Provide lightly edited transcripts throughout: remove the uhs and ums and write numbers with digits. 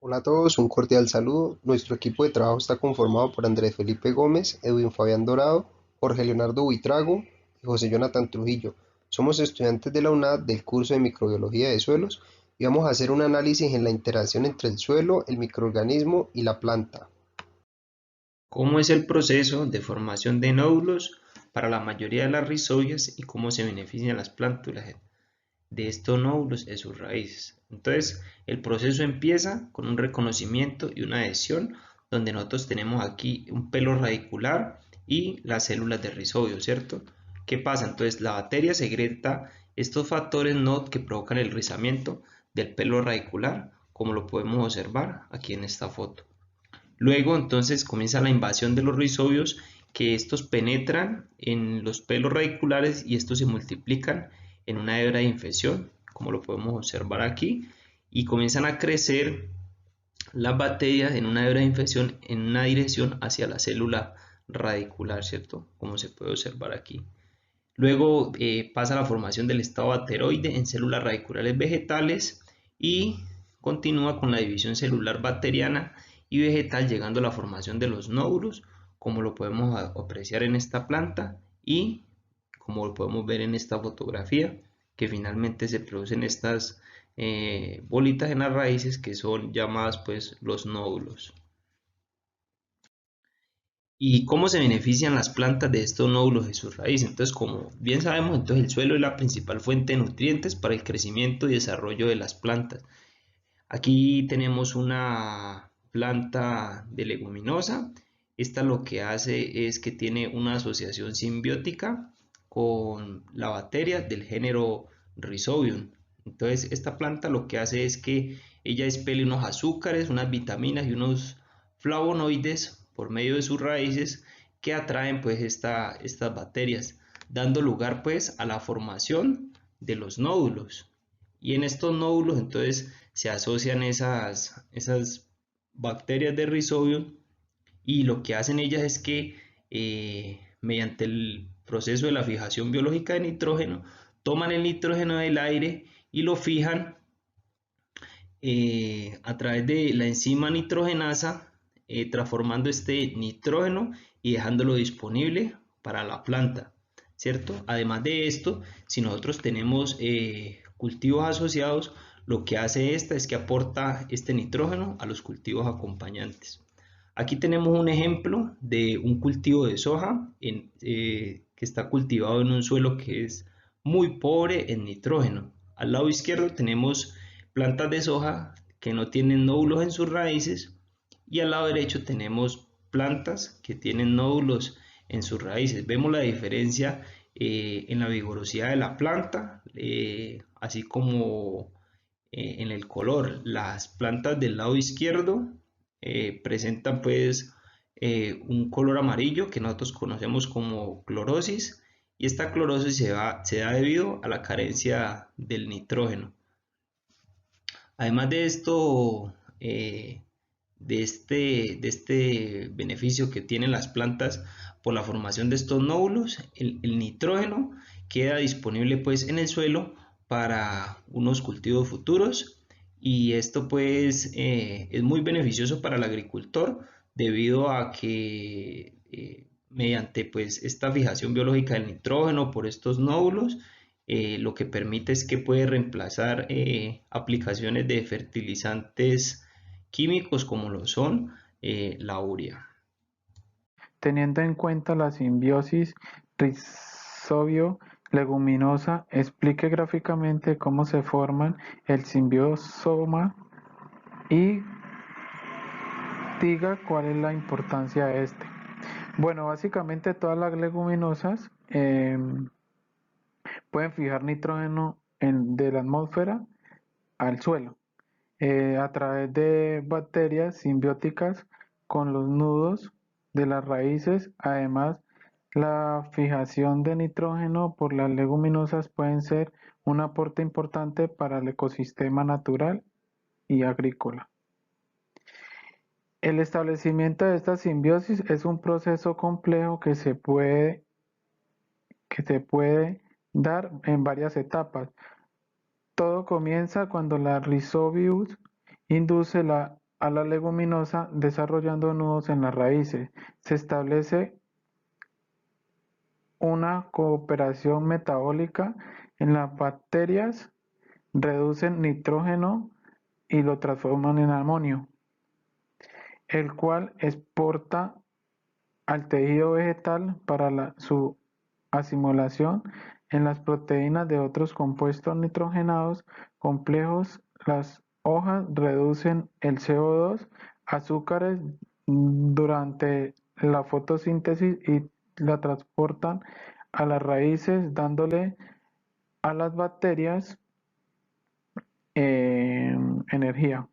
Hola a todos, un cordial saludo. Nuestro equipo de trabajo está conformado por Andrés Felipe Gómez, Edwin Fabián Dorado, Jorge Leonardo Buitrago y José Jonathan Trujillo. Somos estudiantes de la UNAD del curso de Microbiología de Suelos y vamos a hacer un análisis en la interacción entre el suelo, el microorganismo y la planta. ¿Cómo es el proceso de formación de nódulos para la mayoría de las rizobias y cómo se benefician las plántulas de estos nódulos en sus raíces? Entonces, el proceso empieza con un reconocimiento y una adhesión, donde nosotros tenemos aquí un pelo radicular y las células de rizobio, ¿cierto? ¿Qué pasa? Entonces, la bacteria secreta estos factores NOD que provocan el rizamiento del pelo radicular, como lo podemos observar aquí en esta foto. Luego entonces comienza la invasión de los rizobios, que estos penetran en los pelos radiculares y estos se multiplican en una hebra de infección, como lo podemos observar aquí, y comienzan a crecer las bacterias en una hebra de infección en una dirección hacia la célula radicular, ¿cierto? Como se puede observar aquí. Luego pasa la formación del estado bacteroide en células radiculares vegetales y continúa con la división celular bacteriana y vegetal, llegando a la formación de los nódulos, como lo podemos apreciar en esta planta y como lo podemos ver en esta fotografía, que finalmente se producen estas bolitas en las raíces que son llamadas pues los nódulos. ¿Y cómo se benefician las plantas de estos nódulos de sus raíces? Entonces, como bien sabemos, entonces el suelo es la principal fuente de nutrientes para el crecimiento y desarrollo de las plantas. Aquí tenemos una planta de leguminosa. Esta lo que hace es que tiene una asociación simbiótica con la bacteria del género Rhizobium. Entonces, esta planta lo que hace es que ella expele unos azúcares, unas vitaminas y unos flavonoides por medio de sus raíces que atraen pues estas bacterias, dando lugar pues a la formación de los nódulos. Y en estos nódulos entonces se asocian esas bacterias de Rhizobium y lo que hacen ellas es que mediante el proceso de la fijación biológica de nitrógeno, toman el nitrógeno del aire y lo fijan a través de la enzima nitrogenasa, transformando este nitrógeno y dejándolo disponible para la planta, ¿cierto? Además de esto, si nosotros tenemos cultivos asociados, lo que hace esta es que aporta este nitrógeno a los cultivos acompañantes. Aquí tenemos un ejemplo de un cultivo de soja que está cultivado en un suelo que es muy pobre en nitrógeno. Al lado izquierdo tenemos plantas de soja que no tienen nódulos en sus raíces y al lado derecho tenemos plantas que tienen nódulos en sus raíces. Vemos la diferencia en la vigorosidad de la planta, así como en el color. Las plantas del lado izquierdo presentan pues un color amarillo que nosotros conocemos como clorosis y esta clorosis se da debido a la carencia del nitrógeno. Además de esto, de este beneficio que tienen las plantas por la formación de estos nódulos, el nitrógeno queda disponible pues en el suelo para unos cultivos futuros y esto pues es muy beneficioso para el agricultor debido a que mediante pues esta fijación biológica del nitrógeno por estos nódulos lo que permite es que puede reemplazar aplicaciones de fertilizantes químicos como lo son la urea. Teniendo en cuenta la simbiosis rizobio-leguminosa, explique gráficamente cómo se forman el simbiosoma y diga cuál es la importancia de este. Bueno, básicamente todas las leguminosas pueden fijar nitrógeno de la atmósfera al suelo a través de bacterias simbióticas con los nudos de las raíces. Además, la fijación de nitrógeno por las leguminosas pueden ser un aporte importante para el ecosistema natural y agrícola. El establecimiento de esta simbiosis es un proceso complejo que se puede dar en varias etapas. Todo comienza cuando la Rhizobius induce la a la leguminosa desarrollando nudos en las raíces. Se establece una cooperación metabólica en las bacterias, reducen nitrógeno y lo transforman en amonio, el cual exporta al tejido vegetal para su asimilación en las proteínas de otros compuestos nitrogenados complejos. Las hojas reducen el CO2, azúcares durante la fotosíntesis y la transportan a las raíces, dándole a las bacterias energía.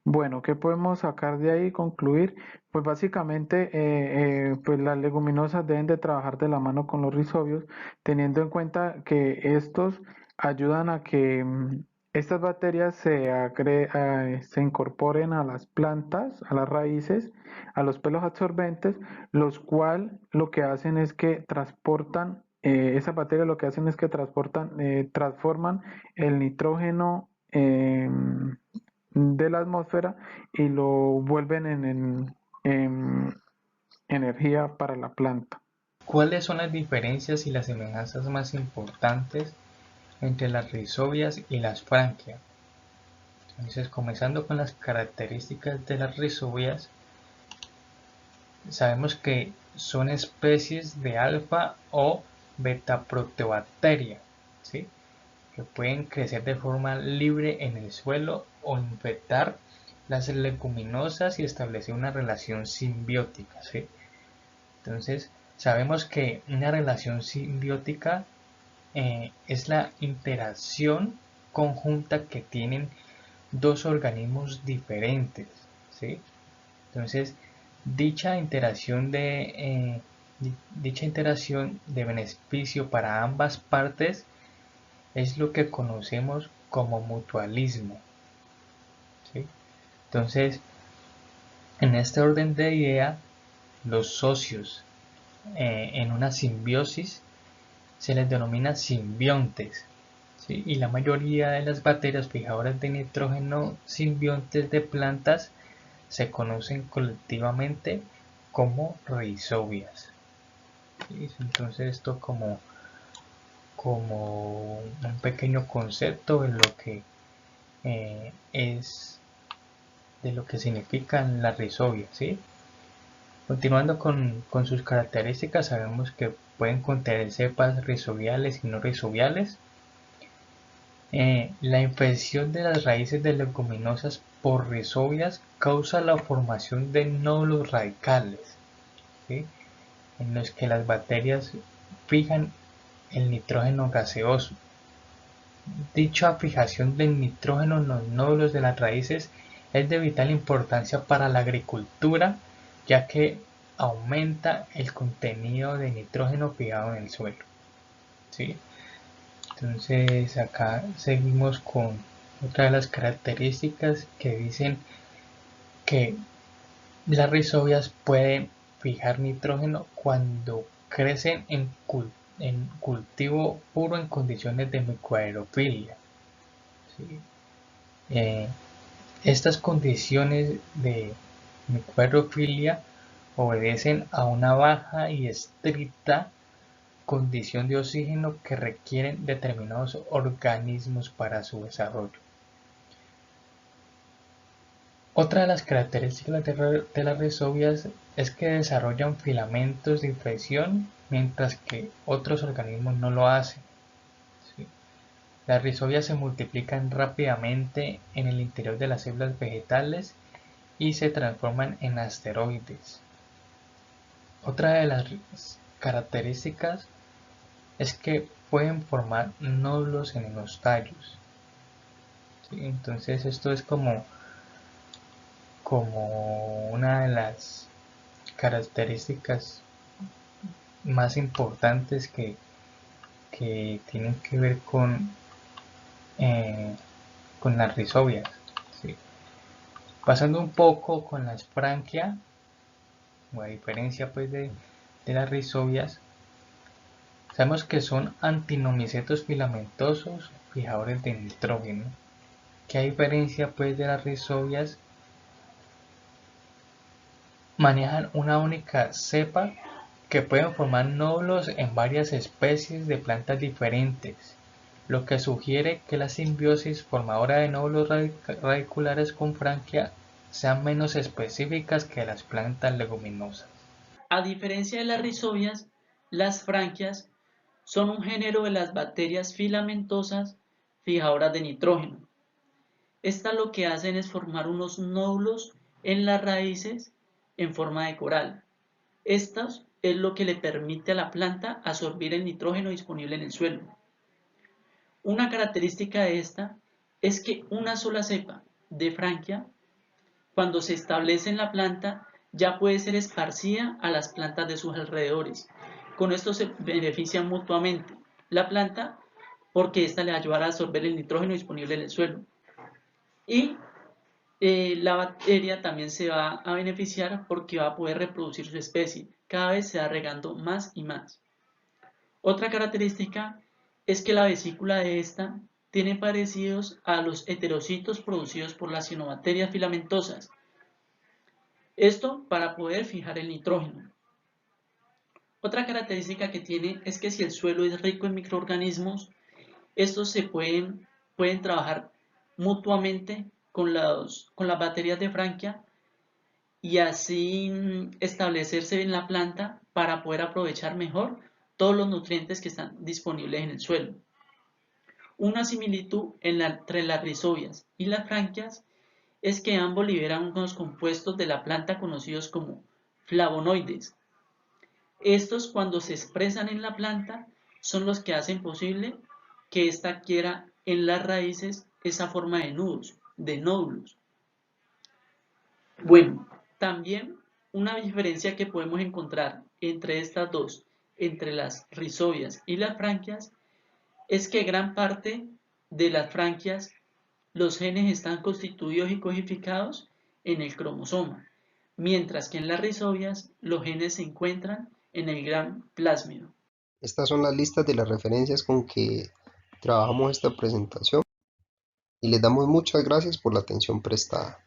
Bueno, ¿qué podemos sacar de ahí y concluir? Pues básicamente, pues las leguminosas deben de trabajar de la mano con los rizobios, teniendo en cuenta que estos ayudan a que estas bacterias se incorporen a las plantas, a las raíces, a los pelos absorbentes, los cuales lo que hacen es que transportan, esas bacterias lo que hacen es que transforman el nitrógeno de la atmósfera y lo vuelven en energía para la planta. ¿Cuáles son las diferencias y las semejanzas más importantes entre las rizobias y las franquias? Entonces, comenzando con las características de las rizobias, sabemos que son especies de alfa o beta proteobacteria, ¿sí? Que pueden crecer de forma libre en el suelo o infectar las leguminosas y establecer una relación simbiótica, ¿sí? Entonces, sabemos que una relación simbiótica es la interacción conjunta que tienen dos organismos diferentes, ¿sí? Entonces, dicha interacción de beneficio para ambas partes es lo que conocemos como mutualismo, ¿sí? Entonces, en este orden de idea, los socios en una simbiosis se les denomina simbiontes, ¿sí? Y la mayoría de las bacterias fijadoras de nitrógeno simbiontes de plantas se conocen colectivamente como rizobias, ¿sí? Entonces esto como un pequeño concepto de lo que de lo que significan las rizobias, ¿sí? Continuando con sus características, sabemos que pueden contener cepas rizobiales y no rizobiales. La infección de las raíces de leguminosas por rizobias causa la formación de nódulos radicales, ¿sí? En los que las bacterias fijan el nitrógeno gaseoso. Dicha fijación del nitrógeno en los nódulos de las raíces es de vital importancia para la agricultura, ya que aumenta el contenido de nitrógeno fijado en el suelo, ¿sí? Entonces acá seguimos con otra de las características que dicen que las rizobias pueden fijar nitrógeno cuando crecen en cultivo puro en condiciones de micoaerofilia, ¿sí? Estas condiciones de micoaerofilia obedecen a una baja y estricta condición de oxígeno que requieren determinados organismos para su desarrollo. Otra de las características de las rizobias es que desarrollan filamentos de infección mientras que otros organismos no lo hacen, ¿sí? Las rizobias se multiplican rápidamente en el interior de las células vegetales y se transforman en asteroides. Otra de las características es que pueden formar nódulos en los tallos, ¿sí? Entonces esto es como una de las características más importantes que tienen que ver con las rizobias, ¿sí? Pasando un poco con las franquias, o a diferencia pues de las rizobias, sabemos que son antinomicetos filamentosos fijadores de nitrógeno, que a diferencia pues de las rizobias manejan una única cepa que pueden formar nódulos en varias especies de plantas diferentes, lo que sugiere que la simbiosis formadora de nódulos radiculares con franquia sean menos específicas que las plantas leguminosas. A diferencia de las rizobias, las franquias son un género de las bacterias filamentosas fijadoras de nitrógeno. Estas lo que hacen es formar unos nódulos en las raíces en forma de coral. Esto es lo que le permite a la planta absorber el nitrógeno disponible en el suelo. Una característica de esta es que una sola cepa de franquia, cuando se establece en la planta, ya puede ser esparcida a las plantas de sus alrededores. Con esto se beneficia mutuamente la planta porque esta le ayudará a absorber el nitrógeno disponible en el suelo. Y la bacteria también se va a beneficiar porque va a poder reproducir su especie. Cada vez se va regando más y más. Otra característica es que la vesícula de esta tiene parecidos a los heterocitos producidos por las cianobacterias filamentosas. Esto para poder fijar el nitrógeno. Otra característica que tiene es que si el suelo es rico en microorganismos, estos se pueden trabajar mutuamente con las bacterias de franquia y así establecerse en la planta para poder aprovechar mejor todos los nutrientes que están disponibles en el suelo. Una similitud entre las rizobias y las franquias es que ambos liberan unos compuestos de la planta conocidos como flavonoides. Estos, cuando se expresan en la planta, son los que hacen posible que ésta adquiera en las raíces esa forma de nudos, de nódulos. Bueno, también una diferencia que podemos encontrar entre estas dos, entre las rizobias y las franquias, es que gran parte de las franquias los genes están constituidos y codificados en el cromosoma, mientras que en las rizobias los genes se encuentran en el gran plásmido. Estas son las listas de las referencias con que trabajamos esta presentación y les damos muchas gracias por la atención prestada.